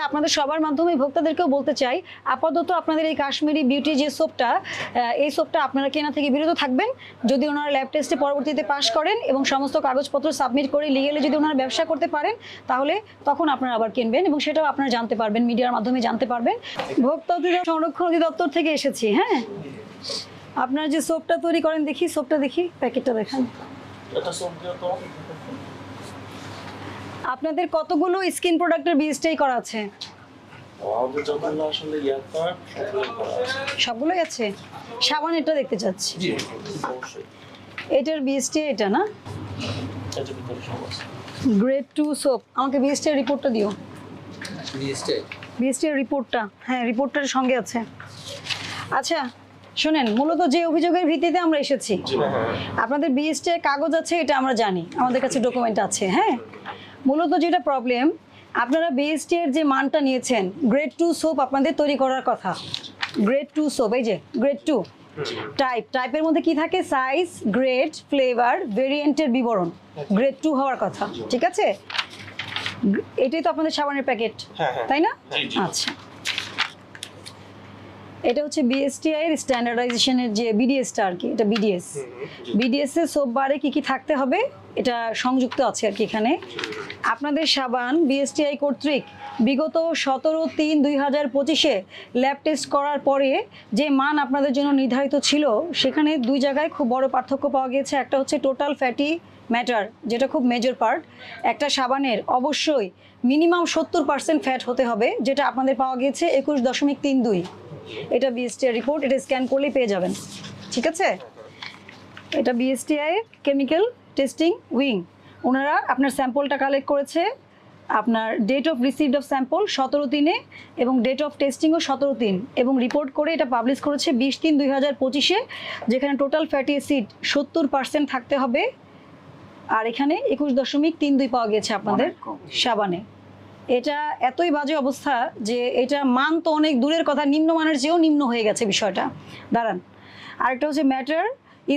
আপনাদের সবার মাধ্যমে ভোক্তাদেরকেও বলতে চাই, আপাতত আপনাদের এই কাশ্মীরি বিউটি যে সোপটা, এই সোপটা আপনারা কেনা থেকে বিরত থাকবেন। যদি ওনারা ল্যাব টেস্টে পরবর্তীতে পাশ করেন এবং সমস্ত কাগজপত্র সাবমিট করে লিগেলে যদি ওনারা ব্যবসা করতে পারেন, তাহলে তখন আপনারা আবার কিনবেন এবং সেটাও আপনারা জানতে পারবেন, মিডিয়ার মাধ্যমে জানতে পারবেন। ভোক্তা সংরক্ষণ অধিদপ্তর থেকে এসেছি। হ্যাঁ, আপনারা যে সোপটা তৈরি করেন, দেখি সোপটা, দেখি প্যাকেটটা দেখান। আপনাদের কতগুলো স্কিন প্রোডাক্টের বিএসটিআই করা আছে? সবগুলোই আছে। সাবান এটা দেখতে চাচ্ছি, এটার বিএসটিআই এটা না? Grade 2 soap. আমাকে বিএসটিআই রিপোর্টটা দিও। বিএসটিআই রিপোর্টটা, হ্যাঁ রিপোর্টটার সঙ্গে আছে। আচ্ছা শোনেন, মূলত যে অভিযোগের ভিত্তিতে আমরা এসেছি, আপনাদের বিএসটিআই কাগজ আছে এটা আমরা জানি, আমাদের কাছে ডকুমেন্ট আছে। হ্যাঁ, মূলত যেটা প্রবলেম, আপনারা বিএসটিআই এর যে মানটা নিয়েছেন, গ্রেড 2 সোপ আপনাদের তৈরি করার কথা। গ্রেড 2 সোপ, এই যে গ্রেড 2 টাইপের মধ্যে কি থাকে? সাইজ, গ্রেড, ফ্লেভার, ভেরিয়েন্টের বিবরণ। গ্রেড 2 হওয়ার কথা, ঠিক আছে? এটাই তো আপনাদের সাবানের প্যাকেট, তাই না? আচ্ছা, এটা হচ্ছে বিএসটিআই এর স্ট্যান্ডার্ডাইজেশনের যে বিডিএসটা আর কি, এটা বিডিএস এর সোপ বারে কি কি থাকতে হবে এটা সংযুক্ত আছে আর কি এখানে। আপনাদের সাবান বিএসটিআই কর্তৃক বিগত 17/3/2025-এ ল্যাব টেস্ট করার পরে যে মান আপনাদের জন্য নির্ধারিত ছিল, সেখানে দুই জায়গায় খুব বড় পার্থক্য পাওয়া গিয়েছে। একটা হচ্ছে টোটাল ফ্যাটি ম্যাটার, যেটা খুব মেজর পার্ট। একটা সাবানের অবশ্যই মিনিমাম 70% ফ্যাট হতে হবে, যেটা আপনাদের পাওয়া গিয়েছে 21.32। এটা বিএসটিআই রিপোর্ট, এটা স্ক্যান করলেই পেয়ে যাবেন, ঠিক আছে? এটা বিএসটিআই কেমিক্যাল টেস্টিং উইং, ওনারা আপনার স্যাম্পলটা কালেক্ট করেছে। আপনার date of received of sample 17/3-এ এবং ডেট অফ টেস্টিংও 17/3, এবং রিপোর্ট করে এটা পাবলিশ করেছে 20/3/2025-এ, যেখানে টোটাল ফ্যাটি অ্যাসিড 70% থাকতে হবে। আর এখানে 21.32 পাওয়া গেছে আপনাদের সাবানে। এটা এতই বাজে অবস্থা যে এটা মান তো অনেক দূরের কথা, নিম্নমানের চেয়েও নিম্ন হয়ে গেছে বিষয়টা। দাঁড়ান, আরেকটা হচ্ছে ম্যাটার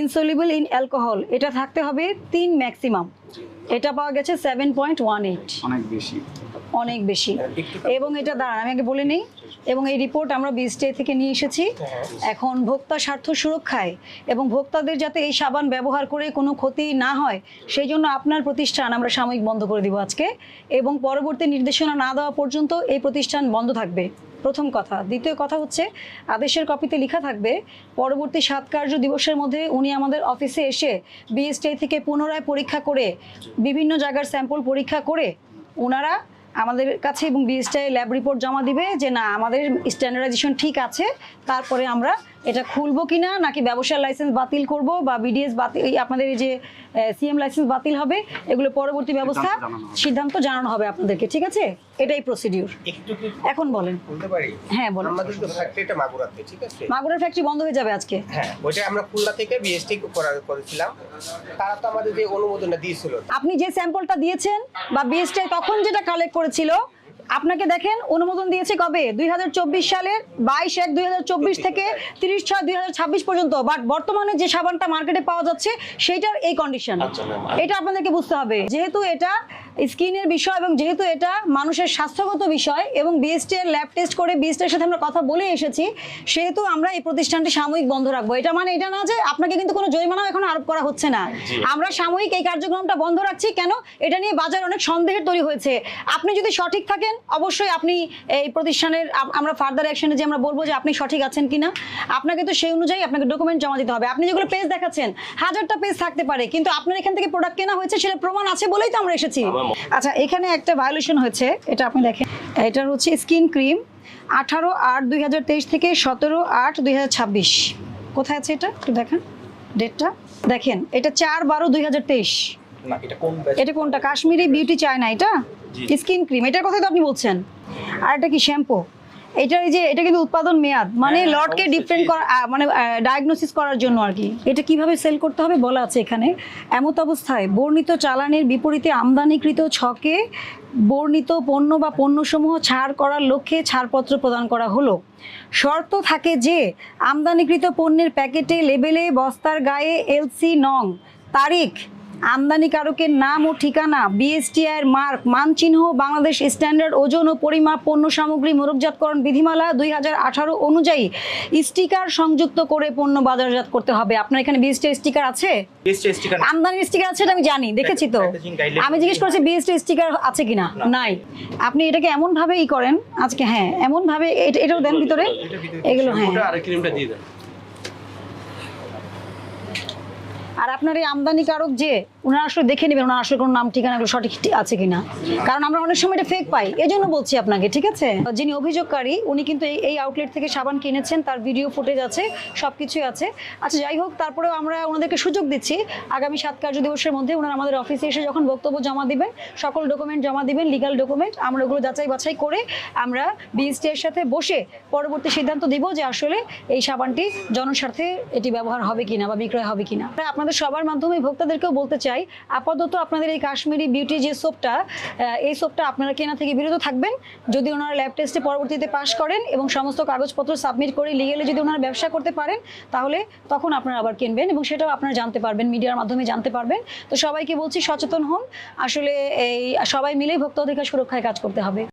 ইনসলিবল ইন অ্যালকোহল, এটা থাকতে হবে 3 ম্যাক্সিমাম, এটা পাওয়া গেছে 7.18, অনেক বেশি। এবং এটা দাঁড়ান আমি আগে বলে নেই, এবং এই রিপোর্ট আমরা বিএসটিআই থেকে নিয়ে এসেছি। এখন ভোক্তা স্বার্থ সুরক্ষায় এবং ভোক্তাদের যাতে এই সাবান ব্যবহার করে কোনো ক্ষতি না হয়, সেই জন্য আপনার প্রতিষ্ঠান আমরা সাময়িক বন্ধ করে দিব আজকে, এবং পরবর্তী নির্দেশনা না দেওয়া পর্যন্ত এই প্রতিষ্ঠান বন্ধ থাকবে, প্রথম কথা। দ্বিতীয় কথা হচ্ছে, আদেশের কপিতে লেখা থাকবে পরবর্তী 7 কার্য দিবসের মধ্যে উনি আমাদের অফিসে এসে বিএসটিআই থেকে পুনরায় পরীক্ষা করে, বিভিন্ন জায়গার স্যাম্পল পরীক্ষা করে ওনারা আমাদের কাছে এবং বিএসটিআই ল্যাব রিপোর্ট জমা দিবে যে না আমাদের স্ট্যান্ডার্ডাইজেশন ঠিক আছে। তারপরে আমরা এটা খুলবো কিনা, নাকি ব্যবসার লাইসেন্স বাতিল করব, বা বিডিএস বাতিল, আপনাদের এই যে সিএম লাইসেন্স বাতিল হবে, এগুলো পরবর্তী ব্যবস্থা সিদ্ধান্ত জানানো হবে আপনাদেরকে, ঠিক আছে? এটাই প্রসিডিউর। এখন বলেন। হ্যাঁ বলেন। আমাদের তো ফ্যাক্টরিটা মাগুরাতে, ঠিক আছে? মাগুরার ফ্যাক্টরি বন্ধ হয়ে যাবে আজকে? হ্যাঁ, ওইটা আমরা খুলনা থেকে বিএসটি করেছিলাম। তারা তো আমাদের যে অনুমোদনটা দিয়েছিল, আপনি যে স্যাম্পলটা দিয়েছেন বা বিএসটিআই তখন যেটা কালেক্ট করেছিল, আপনাকে দেখেন অনুমোদন দিয়েছে কবে? 2024 সালের 22/1/2024 থেকে 30/6/2026 পর্যন্ত। বাট বর্তমানে যে সাবানটা মার্কেটে পাওয়া যাচ্ছে সেইটার এই কন্ডিশন, এটা আপনাদেরকে বুঝতে হবে। যেহেতু এটা স্কিনের বিষয় এবং যেহেতু এটা মানুষের স্বাস্থ্যগত বিষয় এবং বিএসটিআই ল্যাব টেস্ট করে বিএসটিআই সাথে আমরা কথা বলে এসেছি, সেহেতু আমরা এই প্রতিষ্ঠানটি সাময়িক বন্ধ রাখবো। এটা মানে এটা না যে আপনাকে কিন্তু কোনো জরিমানাও এখন আরোপ করা হচ্ছে না, আমরা সাময়িক এই কার্যক্রমটা বন্ধ রাখছি। কেন? এটা নিয়ে বাজার অনেক সন্দেহের তৈরি হয়েছে। আপনি যদি সঠিক থাকেন অবশ্যই আপনি এই প্রতিষ্ঠানের, আমরা ফার্দার অ্যাকশনে যে আমরা বলবো যে আপনি সঠিক আছেন কিনা, আপনাকে তো সেই অনুযায়ী আপনাকে ডকুমেন্ট জমা দিতে হবে। আপনি যেগুলো পেজ দেখাচ্ছেন, 1000টা পেজ থাকতে পারে, কিন্তু আপনার এখান থেকে প্রোডাক্ট কেনা হয়েছে সেটা প্রমাণ আছে বলেই তো আমরা এসেছি। আচ্ছা, এখানে একটা ভায়োলেশন হয়েছে, এটা আপনি দেখেন। এটার হচ্ছে স্কিন ক্রিম 18/8/2023 থেকে 17/8/2026। কোথায় আছে এটা একটু দেখেন, ডেটটা দেখেন। এটা 4/12/2023। না এটা কোন ব্যাচ? এটা কোনটা? কাশ্মীরি বিউটি চায়না, এটা স্কিন ক্রিম, এটার কথাই তো আপনি বলছেন। আর এটা কি শ্যাম্পু? এটা এই যে এটা কিন্তু উৎপাদন মেয়াদ, মানে লটকে ডিফারেন্ট করা, মানে ডায়াগনোসিস করার জন্য আর কি। এটা কিভাবে সেল করতে হবে বলা আছে এখানে। এমত অবস্থায় বর্ণিত চালানের বিপরীতে আমদানিকৃত ছকে বর্ণিত পণ্য বা পণ্যসমূহ ছাড় করার লক্ষ্যে ছাড়পত্র প্রদান করা হলো। শর্ত থাকে যে আমদানিকৃত পণ্যের প্যাকেটে, লেবেলে, বস্তার গায়ে এলসি নং, তারিখ আমদানিকারকের নাম ও ঠিকানা, বিএসটিআই এর মার্ক, মানচিহ্ন, বাংলাদেশ স্ট্যান্ডার্ড ওজন ও পরিমাপ, পণ্য সামগ্রী মোড়কজাতকরণ বিধিমালা 2018 অনুযায়ী স্টিকার সংযুক্ত করে পণ্য বাজারজাত করতে হবে। আপনার এখানে বিএসটিআই স্টিকার আছে? বিএসটিআই স্টিকার আমদানির স্টিকার আছে, এটা আমি জানি, দেখেছি তো। Packaging guideline আমি জিজ্ঞেস করছি বিএসটিআই স্টিকার আছে কিনা, নাই। আপনি এটাকে এমন ভাবে করেন আজকে, হ্যাঁ এমন ভাবে এটাও দেন ভিতরে, এগুলো হ্যাঁ। ওটা আর ক্রিমটা দিয়ে দেন। আর আপনার এই আমদানিকারক যে ওনারা আসলে দেখে নেবেন ওনার আসলে কোনো নাম ঠিকানা এগুলো সঠিক আছে কিনা, কারণ আমরা অনেক সময় এটা ফেক পাই, এই জন্য বলছি আপনাকে, ঠিক আছে? যিনি অভিযোগকারী উনি কিন্তু এই আউটলেট থেকে সাবান কিনেছেন, তার ভিডিও ফুটেজ আছে, সব কিছুই আছে। আচ্ছা যাই হোক, তারপরেও আমরা ওনাদেরকে সুযোগ দিচ্ছি আগামী 7 কার্যদিবসের মধ্যে ওনারা আমাদের অফিসে এসে যখন বক্তব্য জমা দিবেন, সকল ডকুমেন্ট জমা দিবেন, লিগ্যাল ডকুমেন্ট, আমরা ওগুলো যাচাই বাছাই করে আমরা বিএসটি এর সাথে বসে পরবর্তী সিদ্ধান্ত দিব যে আসলে এই সাবানটি জনস্বার্থে এটি ব্যবহার হবে কিনা বা বিক্রয় হবে কিনা। আপনাদের সবার মাধ্যমে ভোক্তাদেরকেও বলতে চাই, আপাতত আপনাদের এই কাশ্মীরি বিউটি যে সোপটা, এই সোপটা আপনারা কেনা থেকে বিরত থাকবেন। যদি ওনারা ল্যাব টেস্টে পরবর্তীতে পাস করেন এবং সমস্ত কাগজপত্র সাবমিট করে লিগেলে যদি ওনারা ব্যবসা করতে পারেন, তাহলে তখন আপনারা আবার কিনবেন এবং সেটাও আপনারা জানতে পারবেন, মিডিয়ার মাধ্যমে জানতে পারবেন। তো সবাইকে বলছি সচেতন হন, আসলে এই সবাই মিলেই ভোক্তা অধিকার সুরক্ষায় কাজ করতে হবে।